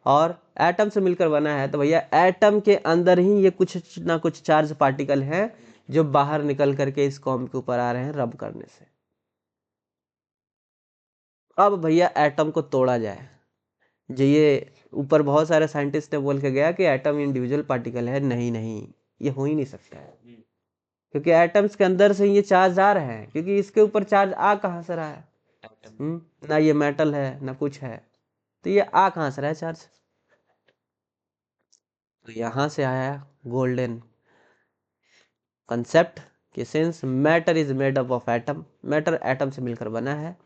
और एटम से मिलकर बना है, तो भैया एटम के अंदर ही ये कुछ ना कुछ चार्ज पार्टिकल हैं जो बाहर निकल करके इस कॉम के ऊपर आ रहे हैं रब करने से। अब भैया एटम को तोड़ा जाए, जो ये ऊपर बहुत सारे साइंटिस्ट ने बोल के गया कि एटम इंडिविजुअल पार्टिकल है, नहीं नहीं, ये हो ही नहीं सकता है, क्योंकि एटम्स के अंदर से ये चार्ज आ रहे हैं, क्योंकि इसके ऊपर चार्ज आ कहाँ से रहा है? ना ये मेटल है ना कुछ है, तो ये आ कहाँ से रहा है चार्ज? तो यहाँ से आया गोल्डन कंसेप्ट कि since matter is made up of atom, matter atom से मिलकर बना है,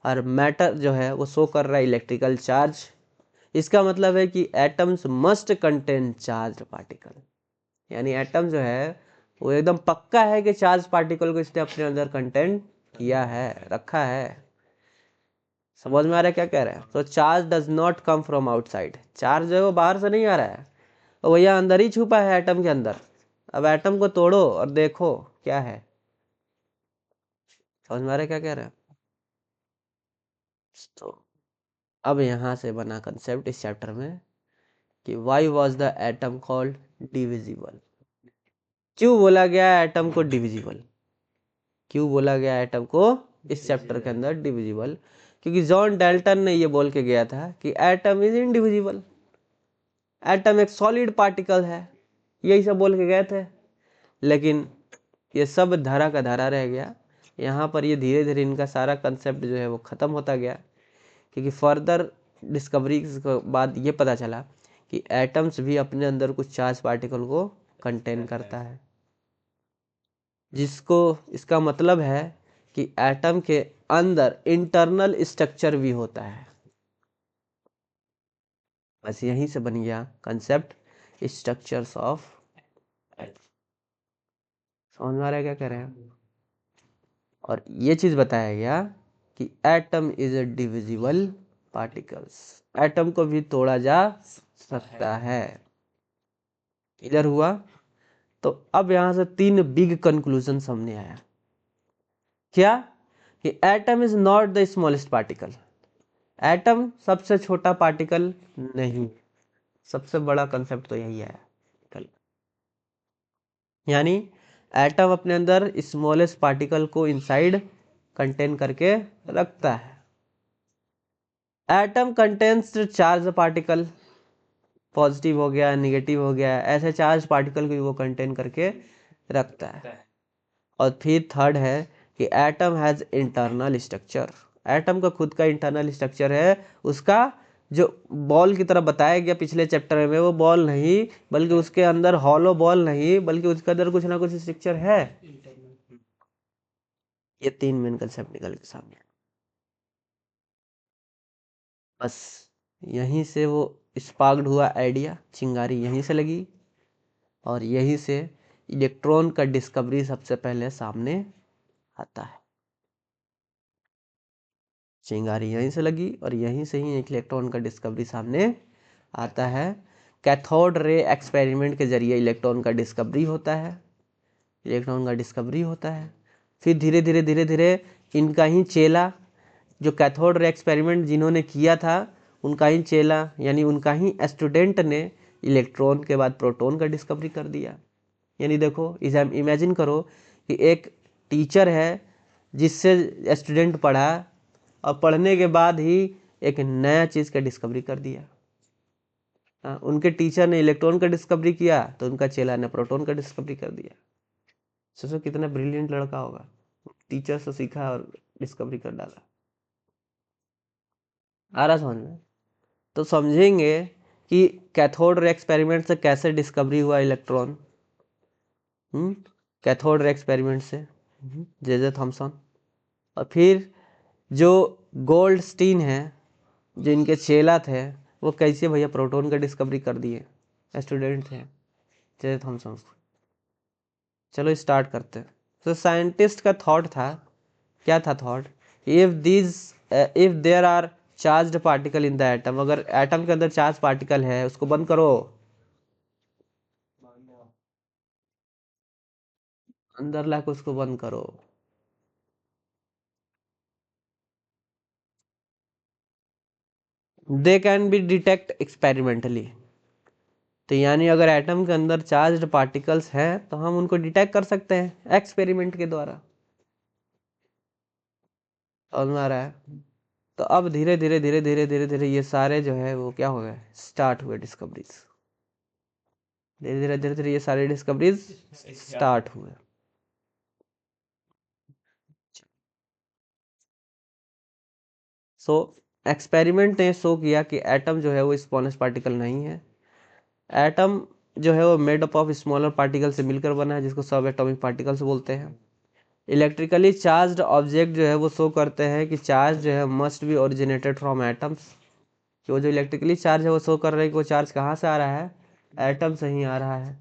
और मैटर जो है वो शो कर रहा है इलेक्ट्रिकल चार्ज। इसका मतलब है कि atoms must contain charge particle, यानी एटम जो है वो एकदम पक्का है कि चार्ज पार्टिकल को इसने अपने अंदर कंटेन किया है, रखा है। समझ में आ रहा है क्या कह रहे हैं? तो charge does not come from outside, charge जो है वो बाहर से नहीं आ रहा है, वो भैया अंदर ही छुपा है एटम के अंदर। अब एटम को तोड़ो और देखो क्या है। समझ में आ रहा है क्या कह रहे हैं? तो अब यहाँ से बना कंसेप्ट इस चैप्टर में कि why was the atom called divisible, क्यों बोला गया एटम को डिविजिबल, क्यों बोला गया एटम को इस चैप्टर के अंदर डिविजिबल? क्योंकि जॉन डाल्टन ने ये बोल के गया था कि एटम इज इनडिविजिबल, एटम एक सॉलिड पार्टिकल है, यही सब बोल के गए थे। लेकिन ये सब धारा का धारा रह गया, यहाँ पर ये धीरे धीरे इनका सारा कंसेप्ट जो है वो ख़त्म होता गया, क्योंकि फर्दर डिस्कवरी के बाद ये पता चला कि एटम्स भी अपने अंदर कुछ चार्ज पार्टिकल को कंटेन करता है, जिसको इसका मतलब है कि एटम के अंदर इंटरनल स्ट्रक्चर भी होता है। बस यहीं से बन गया कंसेप्ट स्ट्रक्चर्स ऑफ एटम। समझ में आ रहा है क्या कह रहे हैं? और ये चीज बताया गया कि atom is a divisible particles, atom को भी तोड़ा जा सकता है। क्लियर हुआ? तो अब यहां से तीन बिग कंक्लूजन सामने आया। क्या? कि atom is not the smallest particle, atom सबसे छोटा पार्टिकल नहीं, सबसे बड़ा कंसेप्ट तो यही है। यानी एटम अपने अंदर स्मॉलेस्ट पार्टिकल को इनसाइड कंटेन करके रखता है। Atom contains charge particle, positive हो गया नेगेटिव हो गया, ऐसे चार्ज पार्टिकल को वो कंटेन करके रखता है। और फिर थर्ड है कि atom has internal structure, atom का खुद का इंटरनल स्ट्रक्चर है, उसका जो बॉल की तरह बताया गया पिछले चैप्टर में, वो बॉल नहीं बल्कि उसके अंदर हॉलो बॉल नहीं बल्कि उसके अंदर कुछ ना कुछ स्ट्रक्चर है। ये तीन मेन कंसेप्ट निकल के सामने। बस यहीं से वो स्पार्क्ड हुआ आइडिया, चिंगारी यहीं से लगी, और यहीं से इलेक्ट्रॉन का डिस्कवरी सबसे पहले सामने आता है। चिंगारी यहीं से लगी और यहीं से ही इलेक्ट्रॉन का डिस्कवरी सामने आता है। कैथोड रे एक्सपेरिमेंट के जरिए इलेक्ट्रॉन का डिस्कवरी होता है, इलेक्ट्रॉन का डिस्कवरी होता है। फिर धीरे धीरे धीरे धीरे इनका ही चेला, जो कैथोड रे एक्सपेरिमेंट जिन्होंने किया था उनका ही चेला यानी उनका ही स्टूडेंट ने इलेक्ट्रॉन के बाद प्रोटॉन का डिस्कवरी कर दिया। यानी देखो, इमेजिन करो कि एक टीचर है जिससे स्टूडेंट पढ़ा, और पढ़ने के बाद ही एक नया चीज़ का डिस्कवरी कर दिया। उनके टीचर ने इलेक्ट्रॉन का डिस्कवरी किया तो उनका चेला ने प्रोटॉन का डिस्कवरी कर दिया। सोचो कितना ब्रिलियंट लड़का होगा, टीचर से सीखा और डिस्कवरी कर डाला। आ रहा समझ में? तो समझेंगे कि कैथोड रे एक्सपेरिमेंट से कैसे डिस्कवरी हुआ इलेक्ट्रॉन। कैथोड रे एक्सपेरिमेंट से जे थॉमसन। और फिर जो गोल्डस्टीन है, जो इनके चेला थे, वो कैसे भैया प्रोटॉन का डिस्कवरी कर दिए, स्टूडेंट थे जे थॉमसन। चलो स्टार्ट करते हैं। तो साइंटिस्ट का थॉट था, क्या था thought? If there are charged particle in the atom, अगर एटम के अंदर चार्ज पार्टिकल है उसको बंद करो, अंदर लाके उसको बंद करो। They can be detect experimentally, तो यानी अगर एटम के अंदर चार्ज्ड पार्टिकल्स हैं तो हम उनको डिटेक्ट कर सकते हैं एक्सपेरिमेंट के द्वारा। समझ में आ रहा है? तो अब धीरे धीरे धीरे धीरे धीरे धीरे ये सारे जो है वो क्या हो गए, स्टार्ट हुए डिस्कवरीज। धीरे धीरे धीरे धीरे ये सारे डिस्कवरीज स्टार्ट हुए। सो एक्सपेरिमेंट ने शो किया कि एटम जो है वो स्पॉन्ज पार्टिकल नहीं है। एटम जो है वो made up of smaller particle से मिलकर बना है, जिसको सब एटॉमिक पार्टिकल्स बोलते हैं। इलेक्ट्रिकली चार्ज्ड ऑब्जेक्ट जो है वो शो करते हैं कि चार्ज जो है must be originated from atoms. कि वो जो इलेक्ट्रिकली चार्ज है वो शो कर रहे हैं कि वो चार्ज कहाँ से आ रहा है, एटम से ही आ रहा है।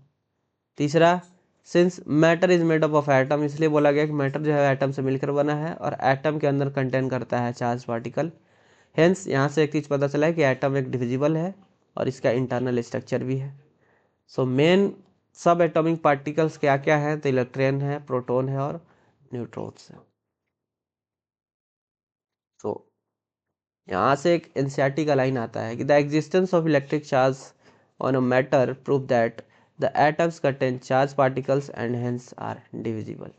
तीसरा, since matter is made up of atom, इसलिए बोला गया कि मैटर जो है एटम से मिलकर बना है और एटम के अंदर कंटेन करता है चार्ज पार्टिकल। हेंस यहाँ से एक चीज़ पता चला है कि एटम एक डिविजिबल है और इसका इंटरनल स्ट्रक्चर भी है। सो मेन सब एटॉमिक पार्टिकल्स क्या क्या है, तो इलेक्ट्रॉन है, प्रोटॉन है और न्यूट्रॉन्स है। तो यहाँ से एक एनसीईआरटी का लाइन आता है कि the existence of electric charge on a matter prove that the atoms contain charge particles and hence are divisible.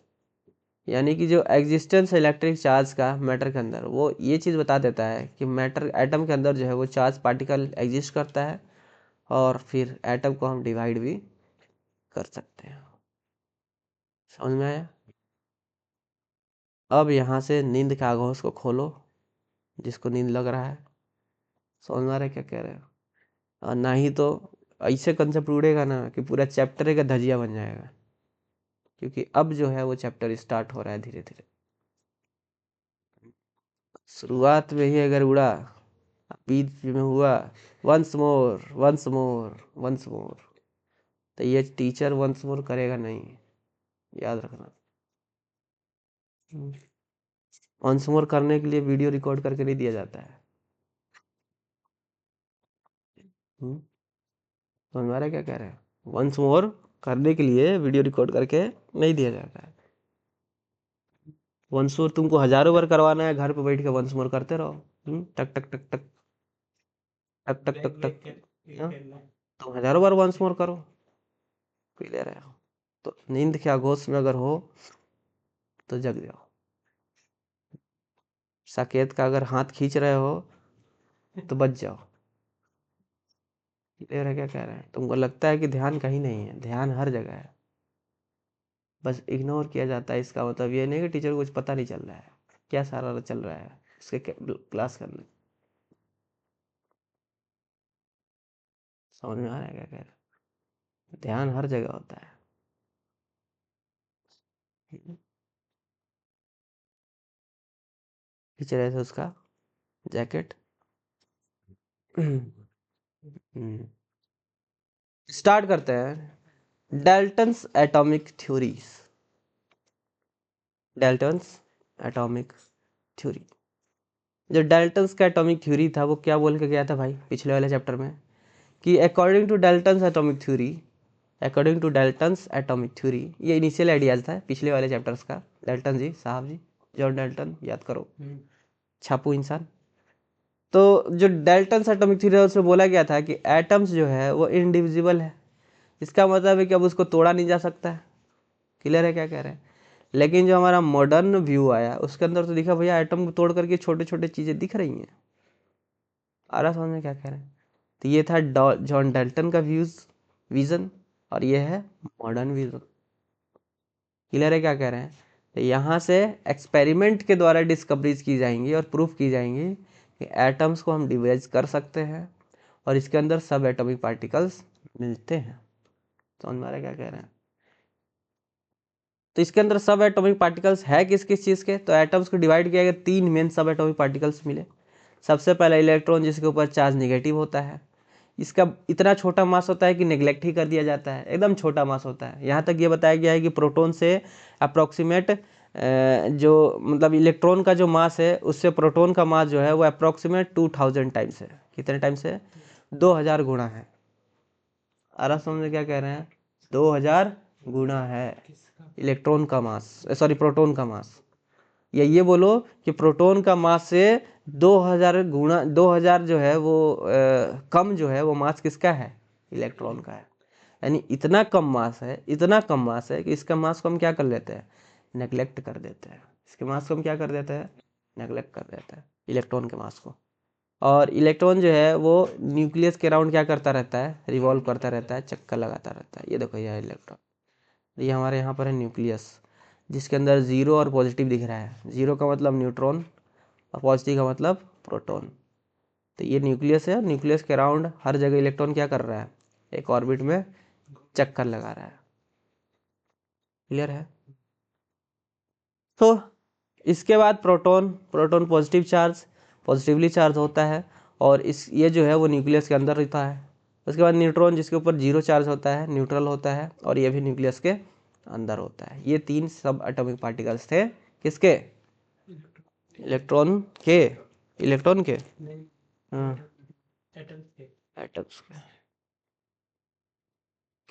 यानी कि जो एग्जिस्टेंस इलेक्ट्रिक चार्ज का मैटर के अंदर, वो ये चीज़ बता देता है कि मैटर एटम के अंदर जो है वो चार्ज पार्टिकल एग्जिस्ट करता है और फिर एटम को हम डिवाइड भी कर सकते हैं। समझ में आया? अब यहाँ से नींद के आगोश को खोलो, जिसको नींद लग रहा है। समझ में आ रहा है क्या कह रहे हो? और ना ही तो ऐसे कंसेप्ट उड़ेगा ना कि पूरा चैप्टर का धजिया बन जाएगा, क्योंकि अब जो है वो चैप्टर स्टार्ट हो रहा है धीरे धीरे। शुरुआत में ही अगर उड़ा, बीच में हुआ once more once more once more, तो ये टीचर वंस मोर करेगा नहीं, याद रखना। वंस मोर करने के लिए वीडियो रिकॉर्ड करके नहीं दिया जाता है। समझ में आ रहा है क्या कह रहे हैं? वंस मोर करने के लिए वीडियो रिकॉर्ड करके नहीं दिया जाता है। वंस मोर तुमको हजारों बार करवाना है, घर पे बैठ के वंस मोर करते रहो। टक टक टक टक टक टक टक टक। हाँ? तुम हजारों बार वंस मोर करो, क्लियर है? तो नींद के आगोश में अगर हो तो जग जाओ। साकेत का अगर हाथ खींच रहे हो तो बच जाओ। क्लियर है क्या कह रहे हैं? तुमको लगता है कि ध्यान कहीं नहीं है, ध्यान हर जगह है, बस इग्नोर किया जाता है। इसका मतलब ये नहीं कि टीचर को कुछ पता नहीं चल रहा है, क्या सारा चल रहा है उसके क्लास करने। समझ में आ रहा है क्या कह रहे हैं? ध्यान हर जगह होता है। खींच रहे थे उसका जैकेट। स्टार्ट करते हैं। Dalton's atomic theories. Dalton's atomic theory. जो डाल्टन्स का एटॉमिक थ्योरी था वो क्या बोल के गया था भाई पिछले वाले चैप्टर में, कि according to Dalton's atomic theory, according to Dalton's atomic theory, ये इनिशियल आइडियाज था पिछले वाले चैप्टर्स का। डाल्टन जी, साहब जी, जॉन डाल्टन, याद करो, छापू इंसान। तो जो डाल्टन्स एटॉमिक थ्योरी है उसमें बोला गया था कि एटम्स जो है वो इनडिविजिबल है। इसका मतलब है कि अब उसको तोड़ा नहीं जा सकता है। क्लियर है क्या कह रहे हैं? लेकिन जो हमारा मॉडर्न व्यू आया उसके अंदर तो दिखा भैया एटम को तोड़ करके छोटे छोटे चीजें दिख रही हैं। आ रहा समझ में क्या कह रहे हैं? तो ये था जॉन डाल्टन का विजन, और ये है मॉडर्न विजन। क्लियर है क्या कह रहे हैं? तो यहाँ से एक्सपेरिमेंट के द्वारा डिस्कवरीज की जाएंगी और प्रूफ की जाएंगी कि एटम्स को हम डिवाइड कर सकते हैं और इसके अंदर सब एटॉमिक पार्टिकल्स मिलते हैं। समझ में आ रहा है क्या कह रहे हैं? तो इसके अंदर सब एटॉमिक पार्टिकल्स है किस किस चीज़ के, तो एटम्स को डिवाइड किया गया, तीन मेन सब एटॉमिक पार्टिकल्स मिले। सबसे पहला इलेक्ट्रॉन, जिसके ऊपर चार्ज नेगेटिव होता है। इसका इतना छोटा मास होता है कि नेग्लेक्ट ही कर दिया जाता है, एकदम छोटा मास होता है। यहाँ तक ये बताया गया है कि प्रोटॉन से अप्रोक्सीमेट जो मतलब इलेक्ट्रॉन का जो मास है उससे प्रोटॉन का मास जो है वो अप्रोक्सीमेट 2000 टाइम्स है। कितने टाइम्स है? 2000 गुणा है। आरा समझ में क्या कह रहे हैं? 2000 गुणा है इलेक्ट्रॉन का मास, सॉरी प्रोटॉन का मास। या ये बोलो कि प्रोटॉन का मास से 2000 गुणा, 2000 जो है वो कम जो है वो मास किसका है? इलेक्ट्रॉन का है। यानी इतना कम मास है, इतना कम मास है कि इसका मास को हम क्या कर लेते हैं? नेग्लेक्ट कर देते हैं। इसके मास को हम क्या कर देते हैं? नेग्लेक्ट कर देते हैं। इलेक्ट्रॉन के मास को। और इलेक्ट्रॉन जो है वो न्यूक्लियस के अराउंड क्या करता रहता है, रिवॉल्व करता रहता है, चक्कर लगाता रहता है। ये देखो यह इलेक्ट्रॉन, ये हमारे यहाँ पर है न्यूक्लियस, जिसके अंदर जीरो और पॉजिटिव दिख रहा है। जीरो का मतलब न्यूट्रॉन और पॉजिटिव का मतलब प्रोटॉन। तो ये न्यूक्लियस है, न्यूक्लियस के अराउंड हर जगह इलेक्ट्रॉन क्या कर रहा है, एक ऑर्बिट में चक्कर लगा रहा है। क्लियर है। तो इसके बाद proton, proton positive charge, positively charge होता है, और इस ये जो है वो न्यूक्लियस के अंदर रहता है। उसके बाद न्यूट्रॉन, जिसके ऊपर जीरो चार्ज होता है, न्यूट्रल होता है, और ये भी न्यूक्लियस के अंदर होता है। ये तीन सब एटॉमिक पार्टिकल्स थे, किसके, इलेक्ट्रॉन के, इलेक्ट्रॉन के, हाँ, एटम्स के।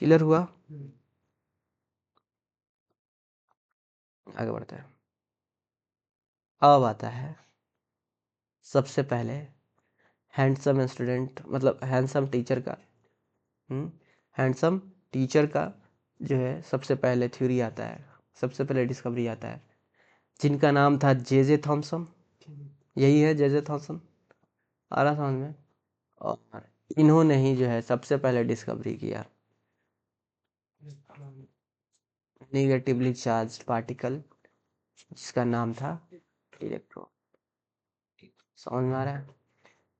क्लियर हुआ। आगे बढ़ते हैं। अब आता है सबसे पहले हैंडसम स्टूडेंट, मतलब हैंडसम टीचर का, हैंडसम टीचर का जो है सबसे पहले थ्योरी आता है, सबसे पहले डिस्कवरी आता है, जिनका नाम था जे थॉमसन। यही है जे थॉमसन, आ रहा समझ में। और इन्होंने ही जो है सबसे पहले डिस्कवरी किया नेगेटिवली चार्ज्ड पार्टिकल, जिसका नाम था इलेक्ट्रॉन। समझ में आ रहा है।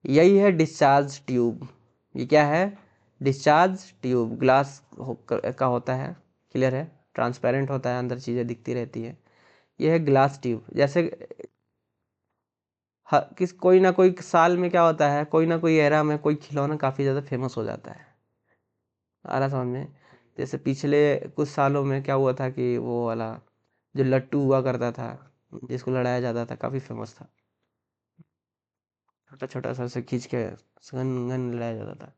यही है डिस्चार्ज ट्यूब। ये क्या है, डिस्चार्ज ट्यूब, ग्लास का होता है। क्लियर है, ट्रांसपेरेंट होता है, अंदर चीज़ें दिखती रहती है। ये है ग्लास ट्यूब। जैसे किस कोई ना कोई साल में क्या होता है, कोई ना कोई एरा में कोई खिलौना काफ़ी ज़्यादा फेमस हो जाता है। आ रहा समझ में। जैसे पिछले कुछ सालों में क्या हुआ था कि वो वाला जो लट्टू हुआ करता था, जिसको लड़ाया जाता था, काफ़ी फेमस था। छोटा छोटा सा से खींच के गन गन लड़ाया जाता था।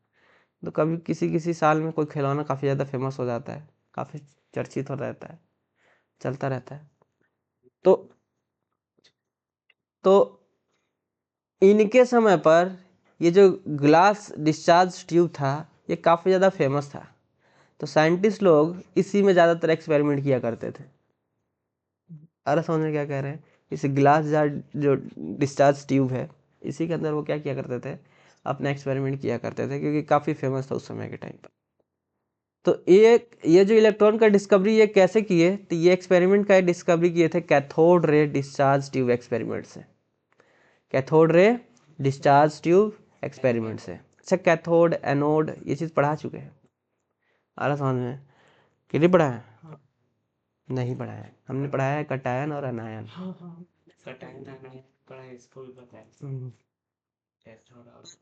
तो कभी किसी किसी साल में कोई खिलौना काफ़ी ज़्यादा फेमस हो जाता है, काफ़ी चर्चित हो रहता है, चलता रहता है। तो तो इनके समय पर ये जो ग्लास डिस्चार्ज ट्यूब था, ये काफ़ी ज़्यादा फेमस था। तो साइंटिस्ट लोग इसी में ज़्यादातर एक्सपेरिमेंट किया करते थे। अरे समझ में क्या कह रहे हैं। इस ग्लास जार जो डिस्चार्ज ट्यूब है, इसी के अंदर वो क्या किया करते थे, अपना एक्सपेरिमेंट किया करते थे, क्योंकि काफ़ी फेमस था उस समय के टाइम पर। तो ये जो इलेक्ट्रॉन का डिस्कवरी ये कैसे किए, तो ये एक्सपेरिमेंट का डिस्कवरी किए थे cathode ray discharge tube experiment से। Cathode ray discharge tube experiment से। अच्छा, कैथोड एनोड ये चीज़ पढ़ा चुके हैं, आ रहा समझ में कि नहीं पढ़ा है। नहीं पढ़ा है, हमने पढ़ाया है कटायन और अनायन।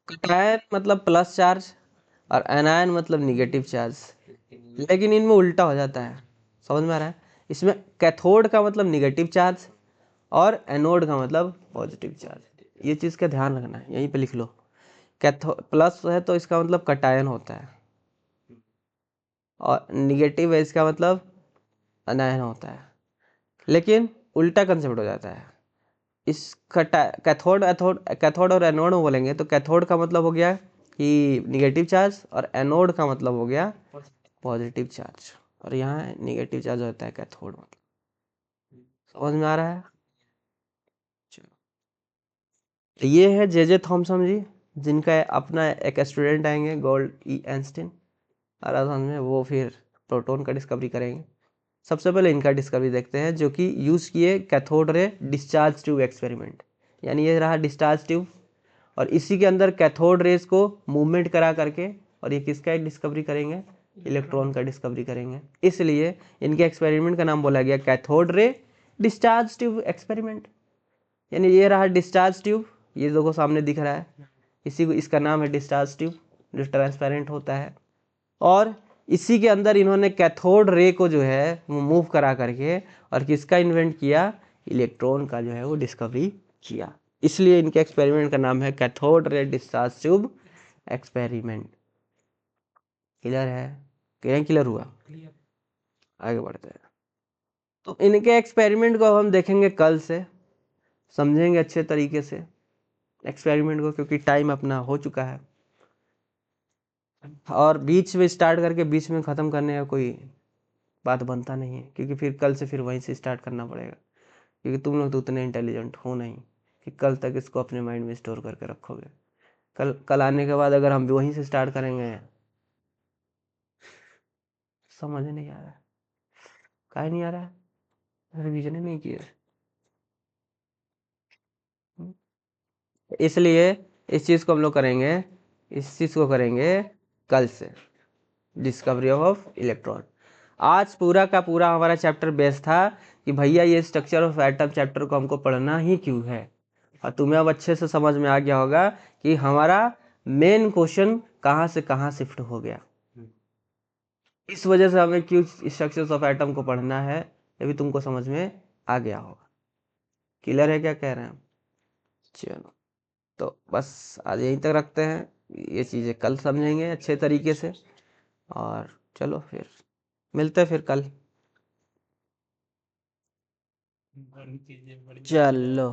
कटायन मतलब प्लस चार्ज और एनायन मतलब निगेटिव चार्ज, लेकिन इनमें उल्टा हो जाता है। समझ में आ रहा है। इसमें कैथोड का मतलब निगेटिव चार्ज और एनोड का मतलब पॉजिटिव चार्ज। ये चीज़ का ध्यान रखना है, यहीं पे लिख लो। कैथो प्लस है तो इसका मतलब कटायन होता है, और निगेटिव है इसका मतलब अनायन होता है। लेकिन उल्टा कंसेप्ट हो जाता है। इस कैथोड एथोड कैथोड और एनोड में बोलेंगे तो कैथोड का मतलब हो गया कि निगेटिव चार्ज, और एनोड का मतलब हो गया पॉजिटिव चार्ज, और यहाँ निगेटिव चार्ज होता है कैथोड। मतलब समझ में आ रहा है। चलो, तो ये है जे थॉमसन जी, जिनका अपना एक स्टूडेंट आएंगे गोल्ड ई एंस्टीन, आ रहा समझ में। वो फिर प्रोटॉन का डिस्कवरी करेंगे। सबसे पहले इनका डिस्कवरी देखते हैं, जो कि यूज़ किए cathode ray discharge tube experiment. यानी ये रहा डिस्चार्ज ट्यूब, और इसी के अंदर कैथोड रेज को मूवमेंट करा करके, और ये किसका डिस्कवरी करेंगे, इलेक्ट्रॉन का डिस्कवरी करेंगे। इसलिए इनके एक्सपेरिमेंट का नाम बोला गया cathode ray discharge tube experiment. यानी ये रहा डिस्चार्ज ट्यूब, ये देखो सामने दिख रहा है, इसी को इसका नाम है डिस्चार्ज ट्यूब, जो ट्रांसपेरेंट होता है। और इसी के अंदर इन्होंने कैथोड रे को जो है वो मूव करा करके, और किसका इन्वेंट किया, इलेक्ट्रॉन का जो है वो डिस्कवरी किया। इसलिए इनके एक्सपेरिमेंट का नाम है cathode ray discharge tube experiment. Clear है, क्लियर हुआ। आगे बढ़ते हैं। तो इनके एक्सपेरिमेंट को हम देखेंगे कल से, समझेंगे अच्छे तरीके से एक्सपेरिमेंट को, क्योंकि टाइम अपना हो चुका है, और बीच में स्टार्ट करके बीच में ख़त्म करने का कोई बात बनता नहीं है, क्योंकि फिर कल से फिर वहीं से स्टार्ट करना पड़ेगा, क्योंकि तुम लोग तो उतने इंटेलिजेंट हो नहीं। कि कल तक इसको अपने माइंड में स्टोर करके रखोगे। कल कल आने के बाद अगर हम भी वहीं से स्टार्ट करेंगे, समझ नहीं आ रहा है, काहे नहीं आ रहा है, रिविजन ही नहीं किया। इसलिए इस चीज़ को हम लोग करेंगे, इस चीज़ को करेंगे कल से, डिस्कवरी ऑफ इलेक्ट्रॉन। आज पूरा का पूरा हमारा चैप्टर बेस था कि भैया ये स्ट्रक्चर ऑफ एटम चैप्टर को हमको पढ़ना ही क्यों है, और तुम्हें अब अच्छे से समझ में आ गया होगा कि हमारा मेन क्वेश्चन कहाँ से कहाँ शिफ्ट हो गया, इस वजह से हमें क्यों स्ट्रक्चर्स ऑफ एटम को पढ़ना है, ये भी तुमको समझ में आ गया होगा। क्लियर है क्या कह रहे हैं हम? चलो, तो बस आज यहीं तक रखते हैं, ये चीज़ें कल समझेंगे अच्छे तरीके से, और चलो फिर मिलते हैं फिर कल। चलो।